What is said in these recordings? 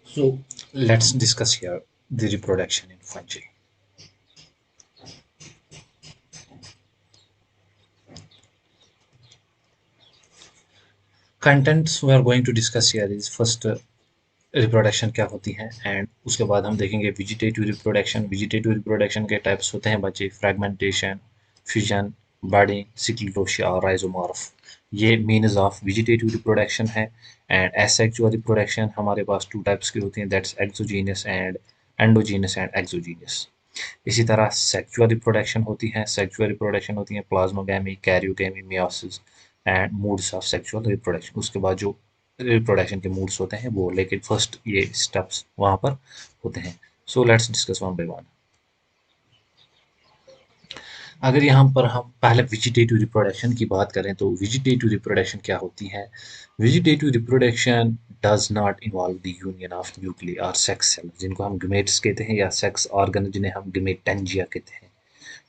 So let's discuss here the reproduction in fungi. Contents we are going to discuss here is first reproduction क्या होती है and उसके बाद हम देखेंगे वेजिटेटिव रिप्रोडक्शन के टाइप्स होते हैं बच्चे फ्रेगमेंटेशन फ्यूजन बर्डिंग सिक्लोशिया और राइजोमॉर्फ ये मीन्स ऑफ वेजिटेटिव रिप्रोडक्शन है एंड एसेक्सुअल रिप्रोडक्शन हमारे पास टू टाइप्स की होती हैं that's exogenous and endogenous and exogenous इसी तरह सेक्सुअल रिप्रोडक्शन होती है plasmogamy karyogamy meiosis and moods of sexual reproduction उसके बाद जो रिप्रोडक्शन के मूड्स होते हैं वो लेकिन फर्स्ट ये स्टेप्स वहां पर होते हैं so let's discuss one by one अगर यहाँ पर हम पहले वेजिटेटिव रिप्रोडक्शन की बात करें तो वेजिटेटिव रिप्रोडक्शन क्या होती है vegetative reproduction does not involve the union of nuclei और सेक्स सेल जिनको हम गमेट्स कहते हैं या सेक्स ऑर्गन जिन्हें हम गमेटेंजिया कहते हैं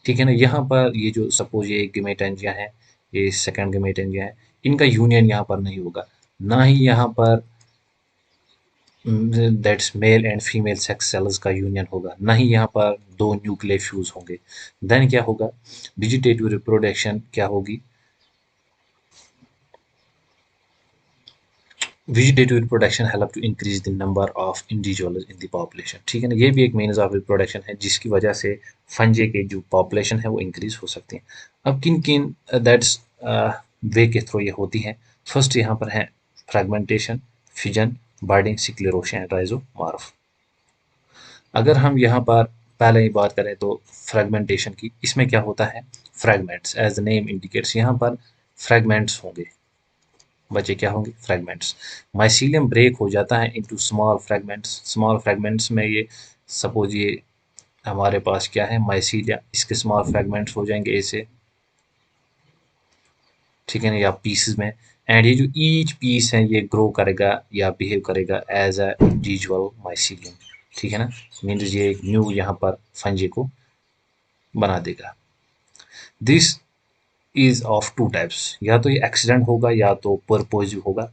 ठीक है ना यहाँ पर ये जो सपोज ये गमेटेंजिया है ये सेकंड गमेटेंजिया है इनका यूनियन यहाँ पर नहीं होगा ना ही यहाँ पर that's mail and female sex cells का यूनियन होगा ना ही यहाँ पर दो न्यूक्लियर फ्यूज होंगे देन क्या होगा वेजिटेटिव रिप्रोडक्शन क्या होगी vegetative reproduction help to increase the number of individuals in the population ठीक है ना ये भी एक मीन्स ऑफ रिप्रोडक्शन है जिसकी वजह से फंजे के जो पॉपुलेशन है वो इंक्रीज हो सकती है अब किन किन दैट्स वे के थ्रू ये होती है फर्स्ट यहाँ पर है फ्रेगमेंटेशन फिजन बाइंडिंग सिक्लेरोशन एंड राइजोमॉर्फ अगर हम यहाँ पर पहले ही बात करें तो फ्रेगमेंटेशन की इसमें क्या होता है fragments as the name indicates यहाँ पर फ्रेगमेंट्स होंगे बचे क्या होंगे फ्रेगमेंट्स माइसीलियम ब्रेक हो जाता है इनटू स्मॉल फ्रेगमेंट्स में ये सपोज ये हमारे पास क्या है माइसीलिया इसके स्मॉल फ्रेगमेंट्स हो जाएंगे ऐसे ठीक है ना या पीसेस में एंड ये जो ईच पीस है ये ग्रो करेगा या बिहेव करेगा एज अ इंडिविजुअल माइसीलियम ठीक है ना मीन्स ये एक न्यू यहाँ पर फंजे को बना देगा this is of two types या तो ये एक्सीडेंट होगा या तो परपोजिव होगा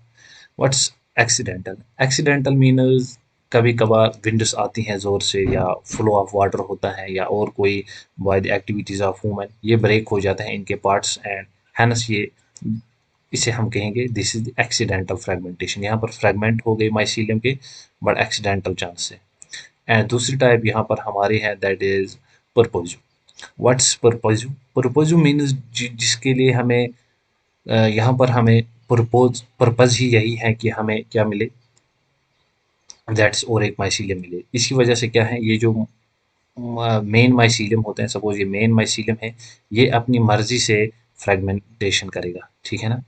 व्हाट्स एक्सीडेंटल मीनस कभी कभार विंड्स आती हैं ज़ोर से या फ्लो ऑफ वाटर होता है या और कोई by the activities of human ये ब्रेक हो जाते हैं इनके पार्ट्स एंड हैंस ये इसे हम कहेंगे दिस इज एक्सीडेंटल फ्रेगमेंटेशन यहाँ पर फ्रेगमेंट हो गई माइसीलियम के बट एक्सीडेंटल चांस से एंड दूसरी टाइप यहाँ पर हमारी है दैट इज परपोजिव व्हाट्स परपोजिव परपोजिव मीन्स जिसके लिए हमें यहाँ पर हमें पर्पज ही यही है कि हमें क्या मिले दैट्स और एक माइसीलियम मिले इसकी वजह से क्या है ये जो मेन माइसीलियम होते हैं सपोज ये मेन माइसीलियम है ये अपनी मर्जी से फ्रेगमेंटेशन करेगा ठीक है ना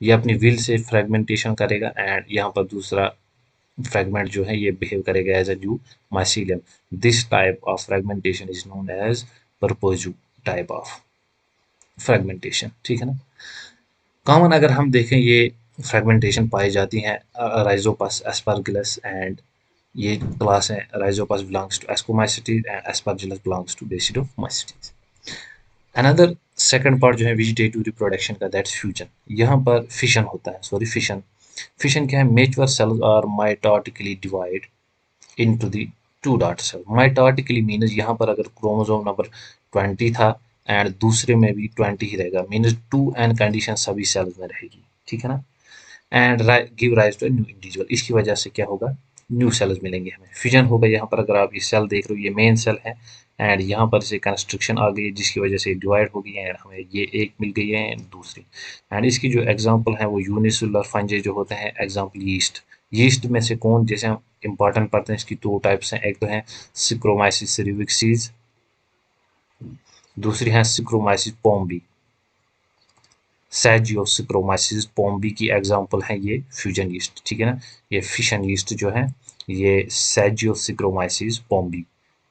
ये अपनी विल से फ्रेगमेंटेशन करेगा एंड यहाँ पर दूसरा फ्रेगमेंट जो है ये बिहेव करेगा as a new mycelium this type of fragmentation is known as purposive type of fragmentation ठीक है ना कॉमन अगर हम देखें ये फ्रेगमेंटेशन पाई जाती हैं राइजोपस एस्परगिलस एंड ये क्लास है rhizopus belongs to ascomycetes and aspergillus belongs to basidiomycetes another second part जो है वेजिटेटिव रिप्रोडक्शन का दैट्स फ्यूजन यहाँ पर फिशन होता है सॉरी फिशन फिशन क्या है mature cells are mitotically divide into the two daughter cell mitotically means यहाँ पर अगर क्रोमोसोम नंबर 20 था एंड दूसरे में भी 20 ही रहेगा मीन्स टू एंड कंडीशन सभी सेल्स में रहेगी ठीक है ना and give rise to new individual इसकी वजह से क्या होगा न्यू सेल्स मिलेंगे हमें फिजन होगा यहाँ पर अगर आप ये सेल देख रहे हो ये मेन सेल है एंड यहाँ पर इसे कंस्ट्रक्शन आ गई जिसकी वजह से डिवाइड हो गई है एंड हमें ये एक मिल गई है एंड दूसरी एंड इसकी जो एग्जांपल है वो यूनिसेलुलर फंजे जो होते हैं एग्जांपल यीस्ट यीस्ट में से कौन जैसे हम इंपॉर्टेंट पढ़ते हैं इसकी दो टाइप्स हैं एक तो है सिक्रोमाइसिस सेरिविक्सीज दूसरी है सिक्रोमाइसिस पोम्बी सैजियोसिक्रोमाइसिस पोम्बी की एग्जांपल है ये फ्यूजन यीस्ट ठीक है ना ये फिशन यीस्ट जो है ये सैजियोसिक्रोमाइसिस पोम्बी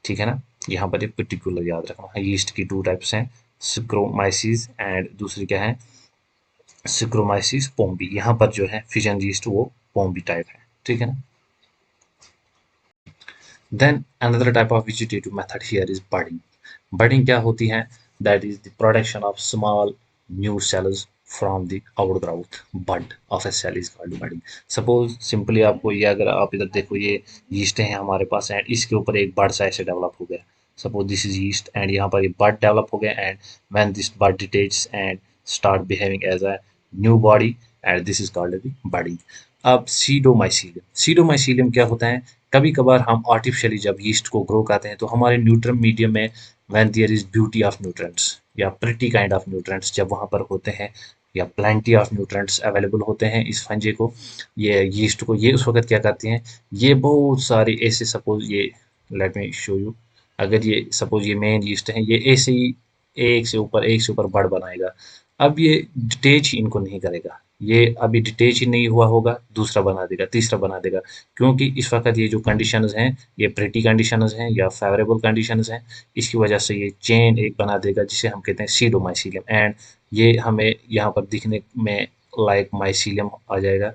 ठीक है ना यहाँ पर एक पर्टिकुलर याद रखना है यीस्ट की टू टाइप्स हैं सिक्रोमाइसिस एंड दूसरी क्या है सिक्रोमाइसिस पोम्बी यहाँ पर जो है फिशन यीस्ट वो पोम्बी टाइप है ठीक है ना then another type of vegetative method here is budding budding क्या होती है that is the production of small new cells from the outgrowth bud of a cell is called budding. Suppose simply आपको ये, अगर आप इधर देखो, ये yeast है हमारे पास एंड इसके ऊपर एक बड सा ऐसे डेवलप हो गया. Suppose this is yeast and यहाँ पर ये बड डेवलप हो गया and when this bud detaches and start behaving as a new body and this is called the budding. अब सीडोमाइसीलियम क्या होता है? कभी कभार हम आर्टिफिशियली जब यीस्ट को ग्रो करते हैं तो हमारे न्यूट्रम मीडियम में when there is beauty of nutrients या प्रिटी काइंड ऑफ न्यूट्रेंट्स जब वहाँ पर होते हैं या प्लेंटी ऑफ न्यूट्रेंट्स अवेलेबल होते हैं इस फंजे को, ये यीस्ट को, ये उस वक्त क्या करती हैं, ये बहुत सारे ऐसे, सपोज ये, लेट मी शो यू, अगर ये सपोज ये मेन यीस्ट है, ये ऐसे ही एक से ऊपर बढ़ बनाएगा. अब ये डिटेच ही इनको नहीं करेगा, ये अभी डिटेच ही नहीं हुआ होगा, दूसरा बना देगा, तीसरा बना देगा, क्योंकि इस वक्त ये जो कंडीशंस हैं ये प्रिटी कंडीशंस हैं या फेवरेबल कंडीशंस हैं, इसकी वजह से ये चेन एक बना देगा जिसे हम कहते हैं सीडोमाइसीलियम. एंड ये हमें यहाँ पर दिखने में लाइक माइसीलियम आ जाएगा.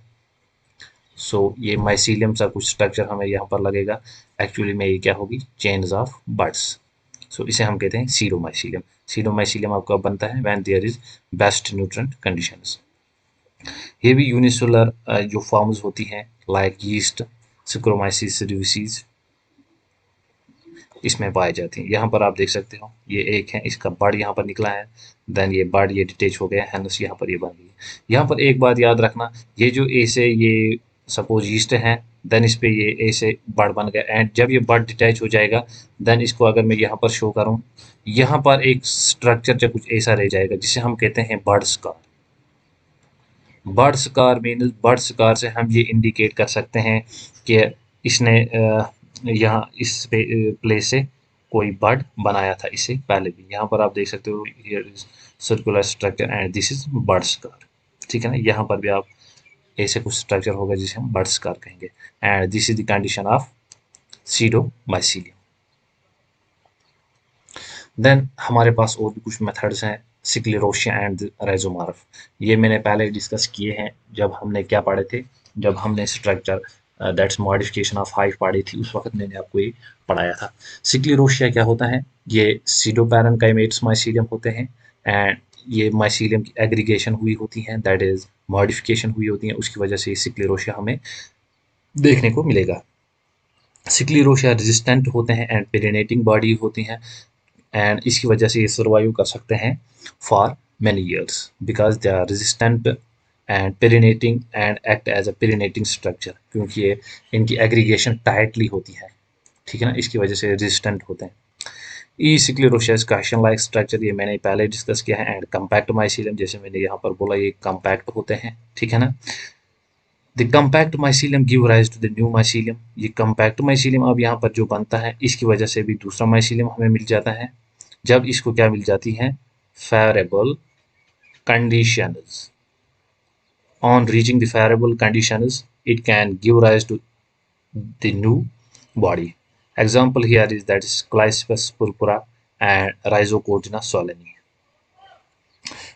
सो ये माइसीलियम सा कुछ स्ट्रक्चर हमें यहाँ पर लगेगा, एक्चुअली में ये क्या होगी, चेन्स ऑफ बड्स. सो इसे हम कहते हैं सीडोमाइसीलियम. सीडोमाइसीलियम आपका बनता है when there is best nutrient conditions. ये भी यूनिसेलुलर जो फॉर्म्स होती हैं लाइक यीस्ट, सिक्रोमाइसिस सर्विसेज, इसमें पाई जाती हैं. यहाँ पर आप देख सकते हो ये एक है, इसका बड यहाँ पर निकला है, देन ये बड ये डिटेच हो गया है, यहाँ पर ये बन गई. यहाँ पर एक बात याद रखना, ये जो ए से ये सपोज यीस्ट है, देन इस पे ये ए से बड बन गया एंड जब ये बड डिटैच हो जाएगा देन इसको अगर मैं यहाँ पर शो करूँ, यहाँ पर एक स्ट्रक्चर जो कुछ ऐसा रह जाएगा जिसे हम कहते हैं bud scar. Bird scar means, bird scar से हम ये इंडिकेट कर सकते हैं कि इसने यहाँ इस प्लेस से कोई बर्ड बनाया था इससे पहले भी. यहाँ पर आप देख सकते हो here is circular structure and this is bird scar. ठीक है ना, यहाँ पर भी आप ऐसे कुछ स्ट्रक्चर होगा जिसे हम बर्ड स्कार कहेंगे and this is the condition of pseudomycelium. Then हमारे पास और भी कुछ मेथड्स हैं, सिक्लेरोशिया एंड राइजोमार्फ. ये मैंने पहले डिस्कस किए हैं जब हमने क्या पढ़े थे, जब हमने structure that's modification of hive पढ़ी थी, उस वक्त मैंने आपको ये पढ़ाया था. सिक्लेरोशिया क्या होता है, ये सीडोपैरेन्काइमेट्स माइसीलियम होते हैं एंड ये माइसीलियम की एग्रीगेशन हुई होती हैं, दैट इज मॉडिफिकेशन हुई होती है, उसकी वजह से सिक्लेरोशिया हमें देखने को मिलेगा. सिक्लेरोशिया रेजिस्टेंट होते हैं एंड पेरिनेटिंग बॉडी होती हैं एंड इसकी वजह से ये सर्वाइव कर सकते हैं for many years because they are resistant and perennating and act as a perennating structure, क्योंकि ये इनकी एग्रीगेशन टाइटली होती है. ठीक है ना, इसकी वजह से रेजिस्टेंट होते हैं. ई सिक्लेरोशिया क्वेश्चन लाइक स्ट्रक्चर, ये मैंने पहले डिस्कस किया है एंड कम्पैक्ट माइसीलियम, जैसे मैंने यहाँ पर बोला ये कम्पैक्ट होते हैं. ठीक है ना, the compact mycelium give rise to the new mycelium. ये कम्पैक्ट माइसीलियम अब यहाँ पर जो बनता है इसकी वजह से भी दूसरा माइसीलियम हमें मिल जाता है जब इसको क्या मिल जाती है, favourable conditions. On reaching the favourable conditions it can give rise to the new body. Example here is that is claviceps purpurea and rhizoctonia solani.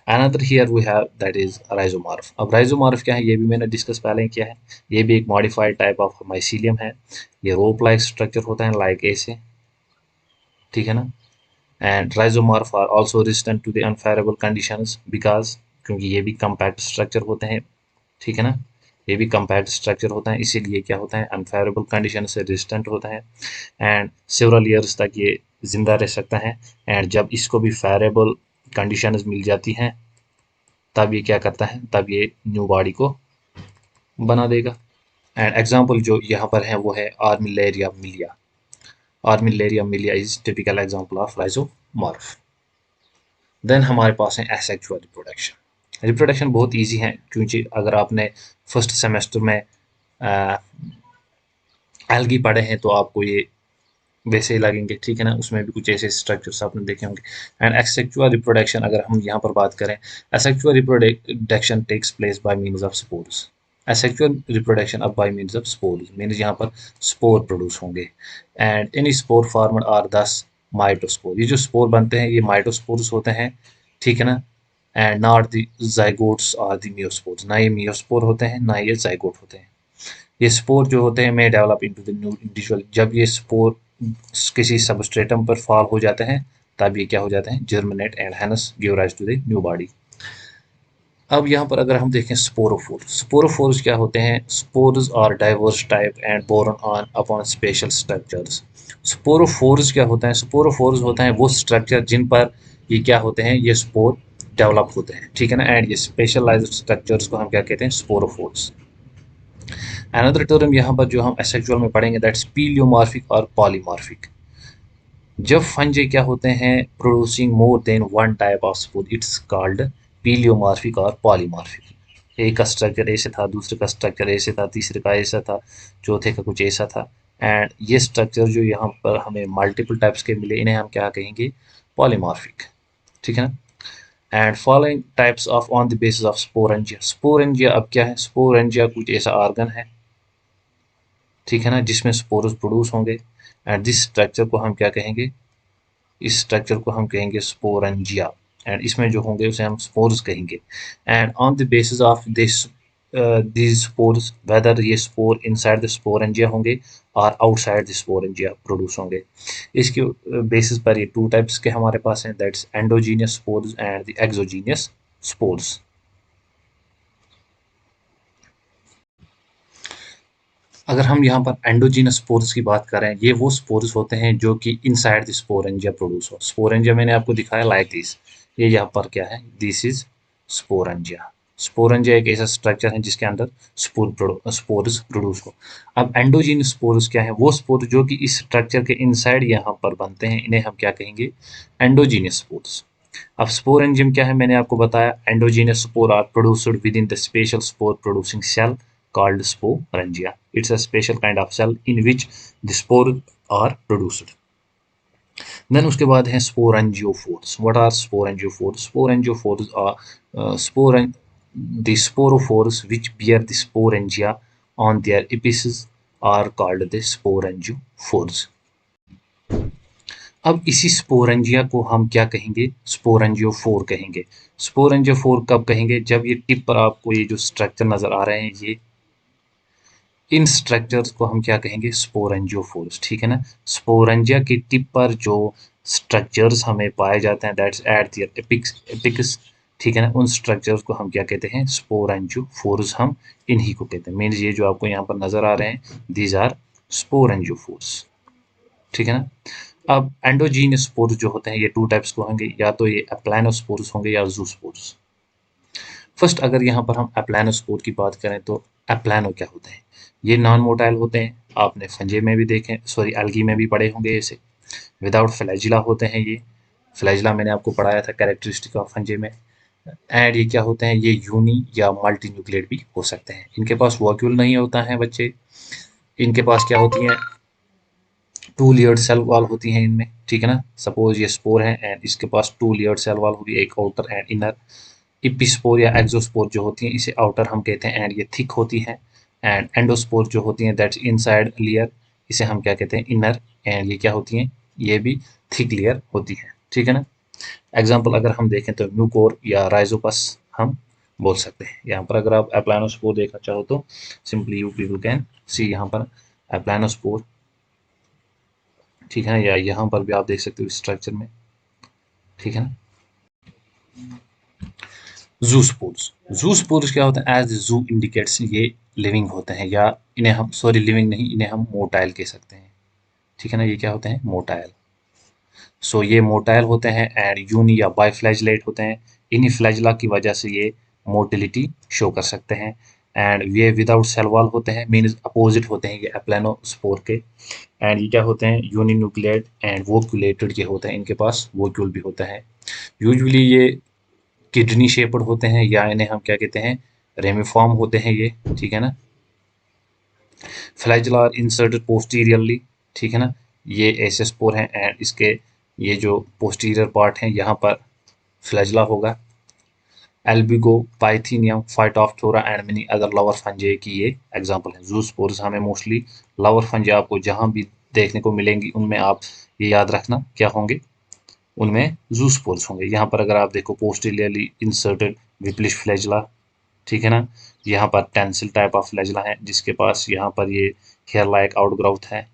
Another here we have that is rhizomorph. अब rhizomorph क्या है, ये भी मैंने discuss पहले ही किया है. ये भी एक मॉडिफाइड टाइप ऑफ माइसीलियम है. ये रोप लाइक स्ट्रक्चर होता है लाइक ऐसे. ठीक है ना, and rhizomorph are also resistant to the unfavourable conditions because, क्योंकि ये भी कम्पैक्ट स्ट्रक्चर होते हैं. ठीक है ना, ये भी कम्पैक्ट स्ट्रक्चर होता है, इसीलिए क्या होता है, अनफेवरेबल कंडीशन से रेजिस्टेंट होता है एंड सेवरल ईयर्स तक ये जिंदा रह सकता है. एंड जब इसको भी फेवरेबल कंडीशंस मिल जाती हैं तब ये क्या करता है, तब ये न्यू बॉडी को बना देगा. एंड एग्जाम्पल जो यहाँ पर है वो है आर्मिलेरिया mellea. Armillaria mellea is typical example of rhizomorph. Then हमारे पास है एसेक्सुअल रिप्रोडक्शन. रिप्रोडक्शन बहुत इजी है, क्योंकि अगर आपने फर्स्ट सेमेस्टर में एल्गी पढ़े हैं तो आपको ये वैसे ही लगेंगे. ठीक है ना, उसमें भी कुछ ऐसे स्ट्रक्चर्स आपने देखे होंगे. एंड एसेक्सुअल रिप्रोडक्शन अगर हम यहाँ पर बात करें, asexual reproduction takes place by means of spores. Asexual reproduction अब by means of spores means यहाँ पर स्पोर प्रोड्यूस होंगे and in spore formed are thus mitospore. ये जो स्पोर बनते हैं ये माइटोस्पोर्स होते हैं. ठीक है ना, एंड नॉट द जाइगोट्स और द मियोस्पोर्स. ना ये मियोस्पोर होते हैं ना ये जाइगोट होते हैं. ये स्पोर जो होते हैं में develop into the new individual. जब ये स्पोर किसी सबस्ट्रेटम पर फॉल हो जाते हैं तब ये क्या हो जाते हैं, germinate and hence give rise to the new body. अब यहाँ पर अगर हम देखें स्पोरोफोर्स, स्पोरोफोर्स क्या होते हैं? Spores are diverse type and borne on upon special structures. Sporophores क्या होता है? स्पोरोफोर्स होता है वो स्ट्रक्चर जिन पर ये क्या होते हैं, ये स्पोर डेवलप होते हैं, ठीक है ना। एंड ये स्पेशलाइज्ड स्ट्रक्चर्स को हम क्या कहते हैं? स्पोरोफोर्स। अनदर टर्म यहाँ पर जो हम एसेक्सुअल में पढ़ेंगे, दैट्स पीलियोमॉर्फिक और पॉलीमॉर्फिक। जब फंजे क्या होते हैं, producing more than one type of spore, it's called pleomorphic और पॉलीमॉर्फिक। एक का स्ट्रक्चर ऐसे था, दूसरे का स्ट्रक्चर ऐसे था, तीसरे का ऐसा था, चौथे का कुछ ऐसा था। एंड ये स्ट्रक्चर जो यहाँ पर हमें मल्टीपल टाइप्स के मिले, इन्हें हम क्या कहेंगे? पॉलीमॉर्फिक, ठीक है ना। And following types of on the basis of sporangia. Sporangia अब क्या है? स्पोरेंजिया कुछ ऐसा ऑर्गन है, ठीक है ना, जिसमें स्पोर्स प्रोड्यूस होंगे। एंड दिस स्ट्रक्चर को हम क्या कहेंगे? इस स्ट्रक्चर को हम कहेंगे स्पोरेंजिया। एंड इसमें जो होंगे उसे हम स्पोर्स कहेंगे। And on the basis of this these spores, whether ये स्पोर इनसाइड द स्पोरेंजिया होंगे और आउटसाइड द स्पोरेंजिया प्रोड्यूस होंगे। इसके बेसिस पर ये टू टाइप्स के हमारे पास हैं, that's endogenous spores and the exogenous spores. अगर हम यहाँ पर एंडोजीनस स्पोर्स की बात करें, ये वो स्पोर्स होते हैं जो कि इनसाइड द स्पोरेंजिया प्रोड्यूस हो। स्पोरेंजिया मैंने आपको दिखाया लाइक दिस, ये यहाँ पर क्या है? This is sporangia. स्पोरेंजिया एक ऐसा स्ट्रक्चर है जिसके अंदर स्पोर्स प्रोड्यूस हो। अब एंडोजीनस स्पोर्स क्या है? वो स्पोर जो कि इस स्ट्रक्चर के इनसाइड यहाँ पर बनते हैं, इन्हें हम क्या कहेंगे? Endogenous spores. अब स्पोरेंजियम क्या है? मैंने आपको बताया, endogenous spore are produced within the special spore producing cell called sporangia. It's a special kind of cell in which the spore are produced. Then उसके बाद है sporangiophores. What are sporangiophores? Sporangiophores are the sporophores which bear the sporangia on their apices are called the sporangiophores. अब इसी sporangia को हम क्या कहेंगे? Sporangiophore कहेंगे। स्पोरेंजियोफोर कब कहेंगे? जब ये टिप पर आपको ये जो स्ट्रक्चर नजर आ रहे हैं, ये इन स्ट्रक्चर्स को हम क्या कहेंगे? स्पोरेंजियोफोर्स, ठीक है ना। स्पोरेंजिया की टिप पर जो स्ट्रक्चर्स हमें पाए जाते हैं, दैट्स एट देयर एपिक्स, ठीक है ना, उन स्ट्रक्चर्स को हम क्या कहते हैं? स्पोरेंजियोफोर्स, हम इन्हीं को कहते हैं। मीन्स ये जो आपको यहाँ पर नजर आ रहे हैं, दीज आर स्पोरेंजियोफोर्स, ठीक है ना। अब एंडोजीनियस स्पोर्स जो होते हैं, ये टू टाइप्स के होंगे, या तो ये अप्लानोस्पोर्स होंगे या जूस्पोर्स। फर्स्ट अगर यहाँ पर हम अप्लानोस्पोर की बात करें, तो अप्लानो क्या होते हैं? ये नॉन मोटाइल होते हैं, आपने फंजे में भी देखे, सॉरी एल्गी में भी पढ़े होंगे ऐसे। विदाउट फ्लैजिला होते हैं ये। फ्लैजिला मैंने आपको पढ़ाया था कैरेक्टरिस्टिक ऑफ फंजे में। एंड ये क्या होते हैं? ये यूनी या मल्टी न्यूक्लिएट भी हो सकते हैं। इनके पास वॉक्यूल नहीं होता है बच्चे। इनके पास क्या होती हैं? टू लेयर्ड सेल वॉल होती हैं इनमें, ठीक है ना। सपोज ये स्पोर है एंड इसके पास टू लेयर्ड सेल वॉल होगी, एक आउटर एंड इनर। इपिस्पोर या एक्सोस्पोर जो होती हैं, इसे आउटर हम कहते हैं एंड ये थिक होती हैं। एंड एंडोस्पोर जो होती हैं, दैट्स इनसाइड लेयर, इसे हम क्या कहते हैं? इनर। एंड ये क्या होती हैं? ये भी थिक लेयर होती हैं, ठीक है ना। एग्जाम्पल अगर हम देखें तो म्यूकोर या राइजोपस हम बोल सकते हैं। यहाँ पर अगर आप एप्लानोस्पोर देखना चाहो तो simply you people can see यहाँ पर एप्लानोस्पोर, ठीक है ना, या यहाँ पर भी आप देख सकते हो स्ट्रक्चर में, ठीक है ना। जूस्पोर्स, जूस्पोर्स क्या होता है? एज जू इंडिकेट्स, ये लिविंग होते हैं, या इन्हें हम, सॉरी लिविंग नहीं, इन्हें हम मोटाइल कह सकते हैं, ठीक है ना। ये क्या होते हैं? मोटाइल। सो ये मोटाइल होते हैं एंड यूनी या बाइफ्लैजलेट होते हैं। इन्हीं फ्लैजला की वजह से ये मोटिलिटी शो कर सकते हैं। एंड ये विदाउट सेल वॉल होते हैं, मीन्स अपोजिट होते हैं ये एप्लानोस्पोर के। एंड ये क्या होते हैं? यूनिन्यूक्लिएट एंड वोक्यूलेटेड ये होते हैं, इनके पास वोक्यूल भी होता है। यूजुअली ये किडनी शेप्ड होते हैं, या इन्हें हम क्या कहते हैं? रेमिफॉर्म होते हैं ये, ठीक है ना। फ्लैजिला आर इंसर्टेड पोस्टीरियरली, ठीक है ना। ये ऐसे स्पोर हैं एंड इसके ये जो पोस्टीरियर पार्ट है, यहाँ पर फ्लैजिला होगा। Albugo, pythium, phytophthora and many other lower fungi की ये एग्जांपल है। जूस्पोर्स हमें मोस्टली लवर फंजे आपको जहां भी देखने को मिलेंगी, उनमें आप ये याद रखना क्या होंगे? उनमें जूस्पोर्स होंगे। यहाँ पर अगर आप देखो, पोस्टीरियरली इंसर्टेड विप्लिश फ्लैजिला, ठीक है ना। यहाँ पर टेंसिल टाइप ऑफ फ्लैजिला है, जिसके पास यहाँ पर ये हेयर लाइक आउटग्रोथ है,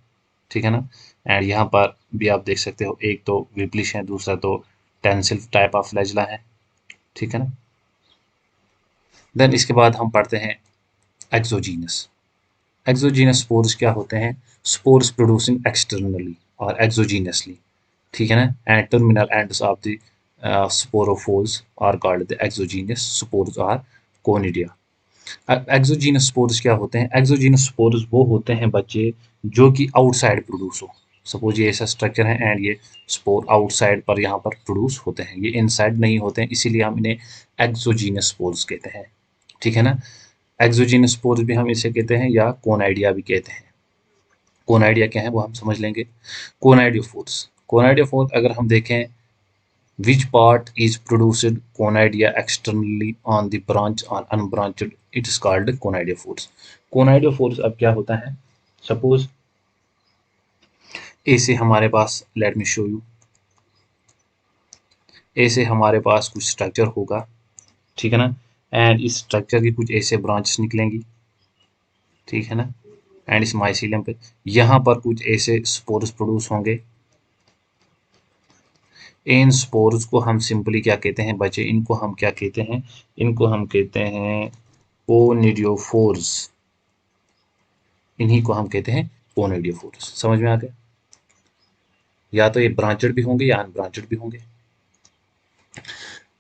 ठीक है ना। एंड यहाँ पर भी आप देख सकते हो, एक तो विप्लिश है, दूसरा तो टेंसिल टाइप ऑफ फ्लैजिला है, ठीक है ना। देन इसके बाद हम पढ़ते हैं एक्सोजीनस। एक्सोजीनस स्पोर्स क्या होते हैं? स्पोर्स प्रोड्यूसिंग एक्सटर्नली और एक्सोजीनसली, ठीक है ना, and terminal ends of the sporophores are called the exogenous spores और कोनिडिया। एक्सोजीनस स्पोर्स क्या होते हैं? एक्सोजीनस स्पोर्स वो होते हैं बच्चे जो कि आउटसाइड प्रोड्यूस हो। सपोज ये ऐसा स्ट्रक्चर है एंड ये स्पोर आउटसाइड पर यहाँ पर प्रोड्यूस होते हैं, ये इनसाइड नहीं होते हैं, इसीलिए हम इन्हें एक्सोजीनस स्पोर्स कहते हैं, ठीक है ना। एक्सोजीनस स्पोर्स भी हम इसे कहते हैं या कोनाइडिया भी कहते हैं। कोनाइडिया क्या है वो हम समझ लेंगे। कोनाइडियोफोर्स, कोनाइडियोफोर्स अगर हम देखें, which part is produced conidia externally on the branch or unbranched, it is called conidiophores। conidiophores अब क्या होता है? सपोज ए से हमारे पास, लेट मी शो यू, ए से हमारे पास कुछ स्ट्रक्चर होगा, ठीक है ना, एंड इस स्ट्रक्चर की कुछ ऐसे ब्रांचेस निकलेंगी, ठीक है ना, एंड इस माइसीलियम पे यहाँ पर कुछ ऐसे स्पोर्स प्रोड्यूस होंगे। इन स्पोर्स को हम सिंपली क्या कहते हैं बच्चे? इनको हम क्या कहते हैं? इनको हम कहते हैं कोनिडियोफोर्स। इन्हीं को हम कहते हैं कोनिडियोफोर्स। समझ में आ गया? या तो ये ब्रांचेड भी होंगे या अनब्रांचेड भी होंगे।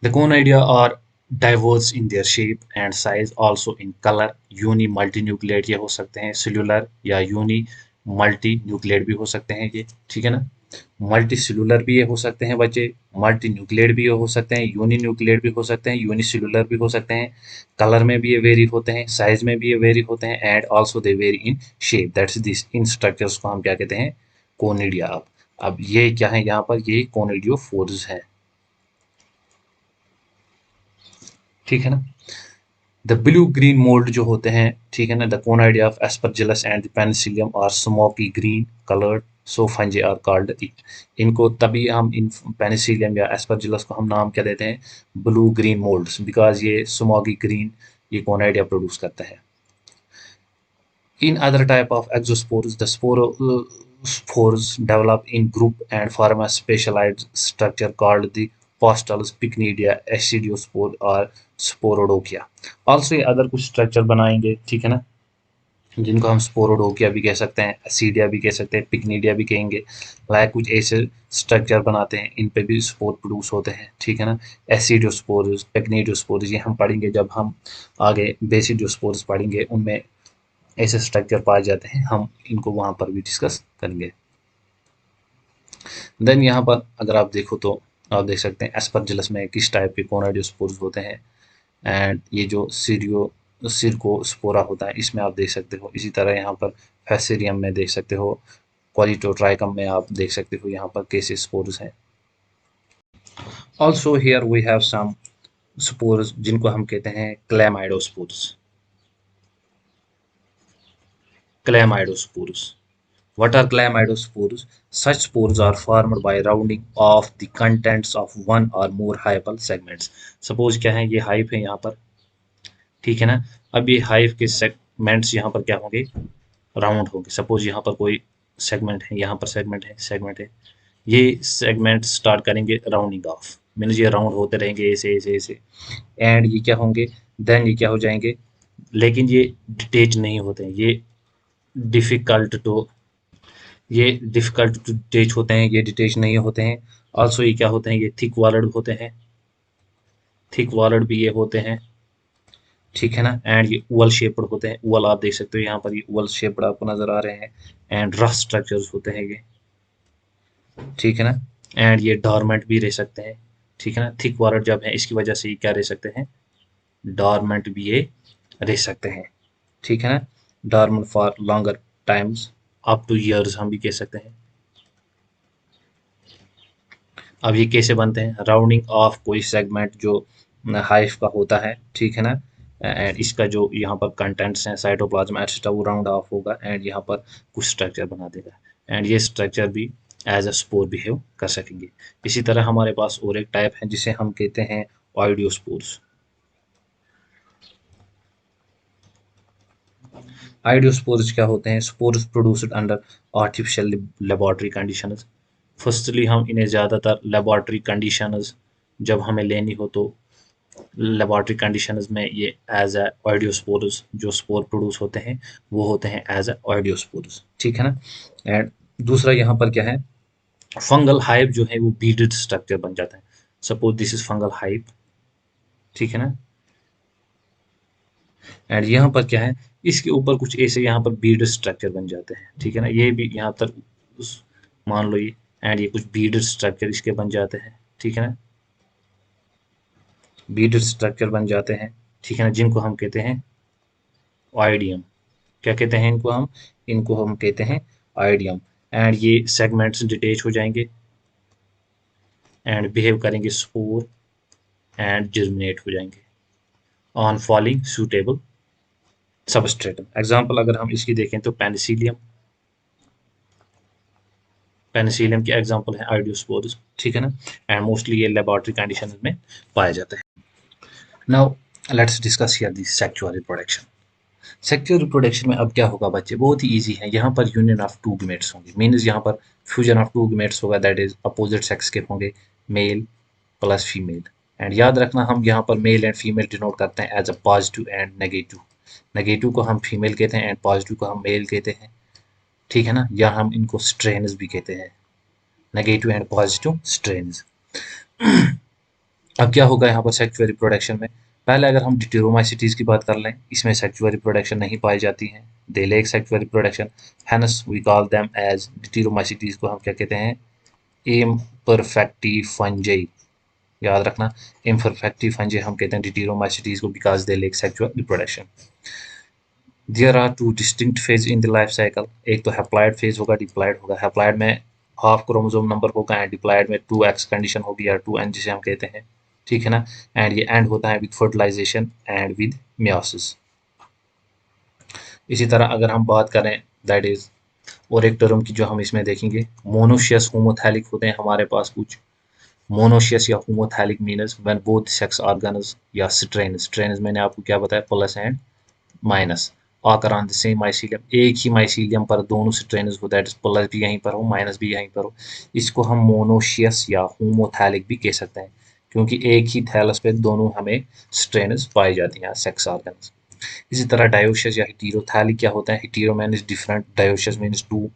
The conidia are diverse in their shape and size, also in colour. Uni multinucleate ये हो सकते हैं, सेल्यूलर या यूनी मल्टी न्यूक्लिएट भी हो सकते हैं ये, ठीक है ना। मल्टी सेलुलर भी ये हो सकते हैं बच्चे, मल्टी न्यूक्लिएट भी ये हो सकते हैं, यूनी न्यूक्लिएट भी हो सकते हैं, यूनी सेलुलर भी हो सकते हैं। कलर में भी ये वेरी होते हैं, साइज में भी ये वेरी होते हैं, and also they very in shape, that's this. In structures को हम क्या कहते हैं? कोनिडिया। अब ये क्या है यहाँ पर? ये कोनिडियोफोर्स है, ठीक है ना। द ब्लू ग्रीन मोल्ड जो होते हैं, ठीक है ना, the conidia of Aspergillus and the Penicillium are smoky green coloured, so fungi are called it. इनको तभी हम इन पेनिसिलियम या एस्परजिलस को हम नाम क्या देते हैं? ब्लू ग्रीन मोल्ड्स, बिकॉज ये स्मोकी ग्रीन ये कोनिडिया प्रोड्यूस करता है। In other type of exospores, the spores develop in group and form a specialized structure called the postals, pycnidia, acidiospore और sporodokia। Also ये अदर कुछ structure बनाएंगे, ठीक है ना, जिनको हम स्पोरोडोकिया भी कह सकते हैं, एसिडिया भी कह सकते हैं, पिक्निडिया भी कहेंगे। लाइक कुछ ऐसे स्ट्रक्चर बनाते हैं, इन पे भी स्पोर प्रोड्यूस होते हैं, ठीक है ना। एसिडियोस्पोर्स, पिक्निडियोस्पोर्स ये हम पढ़ेंगे जब हम आगे बेसिडियोस्पोर्स पढ़ेंगे, उनमें ऐसे स्ट्रक्चर पाए जाते हैं, हम इनको वहां पर भी डिस्कस करेंगे। देन यहाँ पर अगर आप देखो तो आप देख सकते हैं एस्परजिलस में किस टाइप के कोनाइडियोस्पोर्स होते हैं, एंड ये जो सिरकोस्पोरा होता है इसमें आप देख सकते हो। इसी तरह यहाँ पर फैसेरियम में देख सकते हो, क्वालिटोट्राइकम में आप देख सकते हो यहाँ पर कैसे स्पोर्स हैं। Also here we have some spores जिनको हम कहते हैं chlamydospores. Chlamydospores, what are chlamydospores? Such spores are formed by rounding off the contents of one or more hyphal segments। Suppose क्या है, ये हाइफ है यहाँ पर, ठीक है ना। अब ये हाइफ के सेगमेंट्स यहाँ पर क्या होंगे? राउंड होंगे। सपोज यहाँ पर कोई सेगमेंट है, यहाँ पर सेगमेंट है, सेगमेंट है, ये सेगमेंट स्टार्ट करेंगे राउंडिंग ऑफ, मीन्स ये राउंड होते रहेंगे ऐसे ऐसे ऐसे, एंड ये क्या होंगे? देन ये क्या हो जाएंगे? लेकिन ये डिटेच नहीं होते हैं, डिफिकल्ट टू ये डिफिकल्ट टू डिटेच होते हैं, ये डिटेच नहीं होते हैं। ऑल्सो ये क्या होते हैं? ये थिक वॉलड होते हैं, थिक वॉलड भी ये होते हैं, ठीक है ना। एंड ये ओवल शेप्ड होते हैं, ओवल आप देख सकते हो यहाँ पर, ये ओवल शेप्ड आपको नजर आ रहे हैं, एंड रफ स्ट्रक्चर्स होते हैं ये, ठीक है ना। एंड ये डॉर्मेंट भी रह सकते हैं, ठीक है ना। थिक वॉलड जब है इसकी वजह से ये क्या रह सकते हैं? डॉर्मेंट भी ये रह सकते हैं, ठीक है ना। Dormant for longer times, up two years हम भी कह सकते हैं। अब ये कैसे बनते हैं? राउंडिंग ऑफ कोई सेगमेंट जो हाइफ का होता है, ठीक है ना, एंड इसका जो यहाँ पर कंटेंट्स हैं साइटोप्लाज्म एटसेट्रा वो राउंड ऑफ होगा एंड यहाँ पर कुछ स्ट्रक्चर बना देगा, एंड ये स्ट्रक्चर भी एज अ स्पोर बिहेव कर सकेंगे। इसी तरह हमारे पास और एक टाइप है जिसे हम कहते हैं ऑइडियोस्पोर्स। आइडियोस्पोर्स क्या होते हैं? Spores produced under artificial laboratory conditions. Firstly हम इन्हें ज़्यादातर लेबोरेटरी कंडीशंस जब हमें लेनी हो तो लेबोरेटरी कंडीशंस में ये एज ए ऑइडियोस्पोर्स जो स्पोर प्रोड्यूस होते हैं वो होते हैं एज ए ऑइडियोस्पोर्स, ठीक है ना। एंड दूसरा यहाँ पर क्या है, फंगल हाइव जो है वो बीडेड स्ट्रक्चर बन जाता है। Suppose this is fungal hive, ठीक है ना। एंड यहाँ पर क्या है, इसके ऊपर कुछ ऐसे यहाँ पर बीडेड स्ट्रक्चर बन जाते हैं, ठीक है ना। ये भी यहाँ तक मान लो ये, एंड ये कुछ बीडेड स्ट्रक्चर इसके बन जाते हैं, ठीक है ना। बीडेड स्ट्रक्चर बन जाते हैं, ठीक है ना, जिनको हम कहते हैं ऑइडियम। क्या कहते हैं इनको हम, इनको हम कहते हैं ऑइडियम। एंड ये सेगमेंट्स डिटेच हो जाएंगे एंड बिहेव करेंगे स्पोर एंड जर्मिनेट हो जाएंगे on falling suitable substratum. Example अगर हम इसकी देखें तो पेनिसिलियम, पेनिसिलियम की एग्जाम्पल है आइडियोस्पोर्स, ठीक है ना। एंड मोस्टली ये लेबोरेटरी कंडीशन में पाया जाता है। Now let's discuss here the sexual reproduction. Sexual reproduction में अब क्या होगा बच्चे, बहुत ही ईजी है। यहाँ पर यूनियन ऑफ टू गमेट्स होंगे, मीन्स यहाँ पर फ्यूजन ऑफ टू गमेट्स होगा, दैट इज अपोजिट सेक्स के होंगे, मेल प्लस फीमेल। एंड याद रखना हम यहाँ पर मेल एंड फीमेल डिनोट करते हैं as a positive and negative. Negative को हम फीमेल कहते हैं एंड पॉजिटिव को हम मेल कहते हैं, ठीक है ना। या हम इनको स्ट्रेन्स भी कहते हैं, नेगेटिव एंड पॉजिटिव स्ट्रेन्स। अब क्या होगा यहाँ पर सेक्सुअल रिप्रोडक्शन में, पहले अगर हम डिटेरोमाइसिटीज की बात कर लें, इसमें सेक्सुअल रिप्रोडक्शन नहीं पाई जाती है, they lack sexual reproduction, hence we call them as deuteromycetes को हम क्या कहते हैं, इम्परफेक्टी फंजाई। याद रखना, इम्परफेक्टी फंजाई हम कहते हैं डिटेरोमाइसिटीज को, because they lack sexual reproduction. There are two distinct phase in the life cycle, एक तो हैप्लॉइड फेज होगा, डिप्लॉइड होगा। हैप्लॉइड में हाफ क्रोमोसोम नंबर होगा एंड डिप्लॉइड में 2x कंडीशन होगी या 2n जिसे हम कहते हैं, ठीक है ना। एंड ये एंड होता है with fertilisation and with meiosis. इसी तरह अगर हम बात करें दैट इज, और एक टर्म की जो हम इसमें देखेंगे, मोनोशियस होमोथैलिक होते हैं हमारे पास कुछ। मोनोशियस या homothallic मीनस when both sex organs या स्ट्रेन्स, स्ट्रेन्स मैंने आपको क्या बताया, प्लस एंड माइनस आकर ऑन द सेम माइसीलियम, एक ही माइसीलियम पर दोनों स्ट्रेन्स हो, दैट इज प्लस भी यहीं पर हो माइनस भी यहीं पर हो, इसको हम मोनोशियस या होमोथैलिक भी कह सकते हैं, क्योंकि एक ही थैलस पे दोनों हमें स्ट्रेन्स पाई जाती हैं सेक्स ऑर्गन्स। इसी तरह डायोशियस या हेटेरोथैलिक क्या होता है, hetero means different, dioecious means two.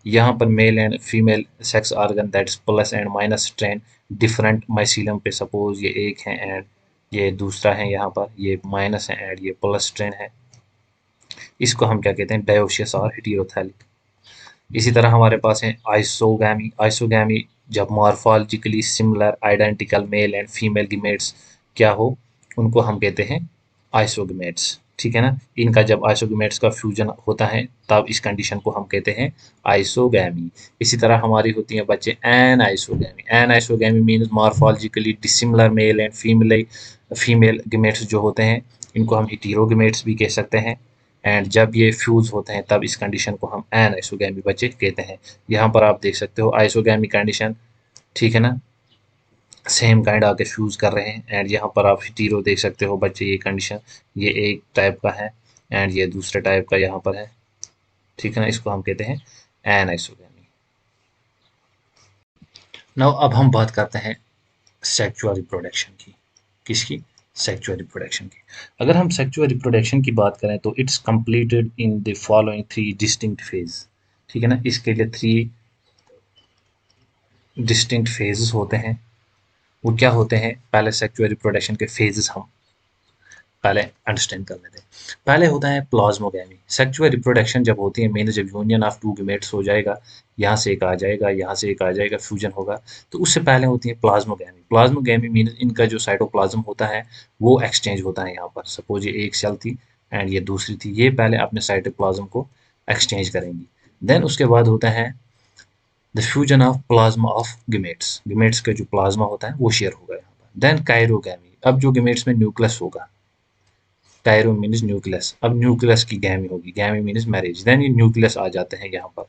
यहाँ पर male and female sex organ that is plus and minus strain different mycelium पे, सपोज ये एक है एंड ये दूसरा है, यहाँ पर ये माइनस है एंड ये प्लस स्ट्रेन है, इसको हम क्या कहते हैं, डायोशियस और हेटेरोथैलिक। इसी तरह हमारे पास है आइसोगैमी। आइसोगैमी जब morphologically similar identical male and female gametes क्या हो, उनको हम कहते हैं आइसोगेमेट्स, ठीक है ना। इनका जब आइसोगेमेट्स का फ्यूजन होता है तब इस कंडीशन को हम कहते हैं आइसोगैमी। इसी तरह हमारी होती है बच्चे anisogamy. Anisogamy means morphologically dissimilar male and female gametes जो होते हैं, इनको हम हेटेरोगेमेट्स भी कह सकते हैं। एंड जब ये फ्यूज होते हैं तब इस कंडीशन को हम एन आइसोगैमी बच्चे कहते हैं। यहाँ पर आप देख सकते हो आइसोगैमी कंडीशन, ठीक है ना, सेम काइंड आके फ्यूज कर रहे हैं। एंड यहाँ पर आप हेटेरो देख सकते हो बच्चे, ये कंडीशन ये एक टाइप का है एंड ये दूसरे टाइप का यहाँ पर है, ठीक है ना, इसको हम कहते हैं एन आइसोगैमी। नाउ अब हम बात करते हैं सेक्सुअल रिप्रोडक्शन की, किसकी, सेक्सुअल रिप्रोडक्शन की। अगर हम सेक्सुअल रिप्रोडक्शन की बात करें तो it's completed in the following 3 distinct phase, ठीक है ना। इसके लिए 3 डिस्टिंक्ट फेजेस होते हैं। वो क्या होते हैं, पहले सेक्सुअल रिप्रोडक्शन के फेजेस हम पहले अंडरस्टैंड कर लेते हैं। पहले होता है प्लाज्मोगैमी। सेक्सुअल रिप्रोडक्शन जब होती है मीन जब यूनियन ऑफ टू गमेट्स हो जाएगा, यहाँ से एक आ जाएगा, यहाँ से एक आ जाएगा, फ्यूजन होगा, तो उससे पहले होती है प्लाज्मोगैमी। प्लाज्मोगैमी मीन इनका जो साइटोप्लाज्म होता है वो एक्सचेंज होता है। यहाँ पर सपोज ये एक सेल थी एंड ये दूसरी थी, ये पहले अपने साइटोप्लाज्म को एक्सचेंज करेंगी। देन उसके बाद होता है the fusion of plasma of gametes. Gametes का जो प्लाज्मा होता है वो शेयर होगा यहाँ पर। देन कायरोगैमी, अब जो गमेट्स में न्यूक्लियस होगा, कायरो मीन्स न्यूक्लियस, अब न्यूक्लियस की गैमी होगी, गैमी मीन्स मैरिज, देन ये न्यूक्लियस आ जाते हैं यहाँ पर,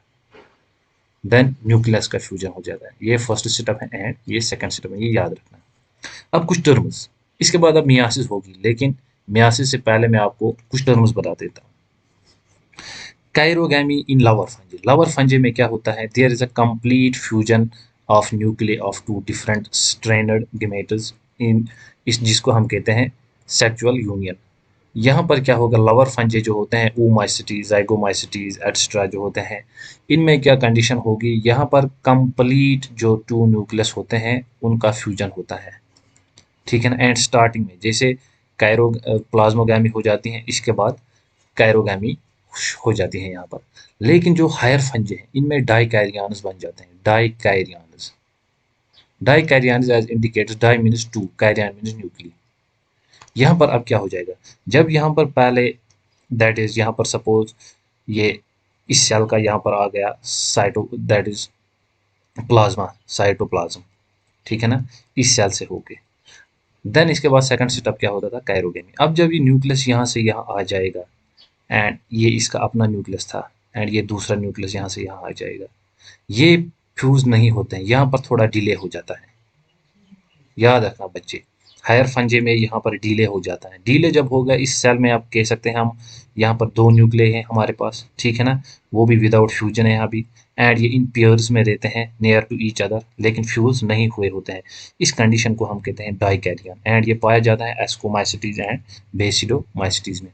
देन न्यूक्लियस का फ्यूजन हो जाता है। ये फर्स्ट स्टेप है एंड ये सेकंड स्टेप है, ये याद रखना। अब कुछ टर्म्स, इसके बाद अब मियासिस होगी, लेकिन मियासिस से पहले मैं आपको कुछ टर्म्स बता देता हूँ। कायरोगैमी इन लवर फंजे, लवर फंजे में क्या होता है, there is a complete fusion of nuclei of two different strand gametes in इस जिसको हम कहते हैं सेक्सुअल यूनियन। यहाँ पर क्या होगा, लवर फंजे जो होते हैं, oomacetes, zygomacetes एटसेट्रा जो होते हैं, इनमें क्या कंडीशन होगी, यहाँ पर कंप्लीट जो टू न्यूक्लियस होते हैं उनका फ्यूजन होता है, ठीक है ना। एंड स्टार्टिंग में जैसे कायरो प्लाज्मोगैमी हो जाती हैं, इसके बाद कायरोगैमी हो जाती है यहाँ पर। लेकिन जो हायर फंजे हैं इनमें डाइकैरियंस बन जाते हैं, dikaryons. Dikaryons as indicates, di means two, karyon means nuclei. यहाँ पर अब क्या हो जाएगा, जब यहाँ पर पहले दैट इज यहाँ पर सपोज ये इस सेल का यहाँ पर आ गया cyto that is plasma, cytoplasm, ठीक है ना, इस सेल से होके देन इसके बाद सेकंड स्टेप क्या होता था, कायरोगेमी। अब जब ये न्यूक्लियस यहाँ से यहाँ आ जाएगा एंड ये इसका अपना न्यूक्लियस था एंड ये दूसरा न्यूक्लियस यहाँ से यहाँ आ जाएगा, ये फ्यूज नहीं होते हैं, यहाँ पर थोड़ा डिले हो जाता है। याद रखना बच्चे, हायर फंजे में यहाँ पर डीले हो जाता है। डीले जब होगा इस सेल में, आप कह सकते हैं हम यहाँ पर दो न्यूक्लियस हैं हमारे पास, ठीक है ना, वो भी विदाउट फ्यूजन है यहाँ भी, एंड ये इन पेयर्स में रहते हैं नियर टू ईच अदर, लेकिन फ्यूज नहीं हुए होते हैं। इस कंडीशन को हम कहते हैं डाइकैरियन, एंड ये पाया जाता है एस्कोमाइसिटीज एंड बेसिडोमाइसिटीज में।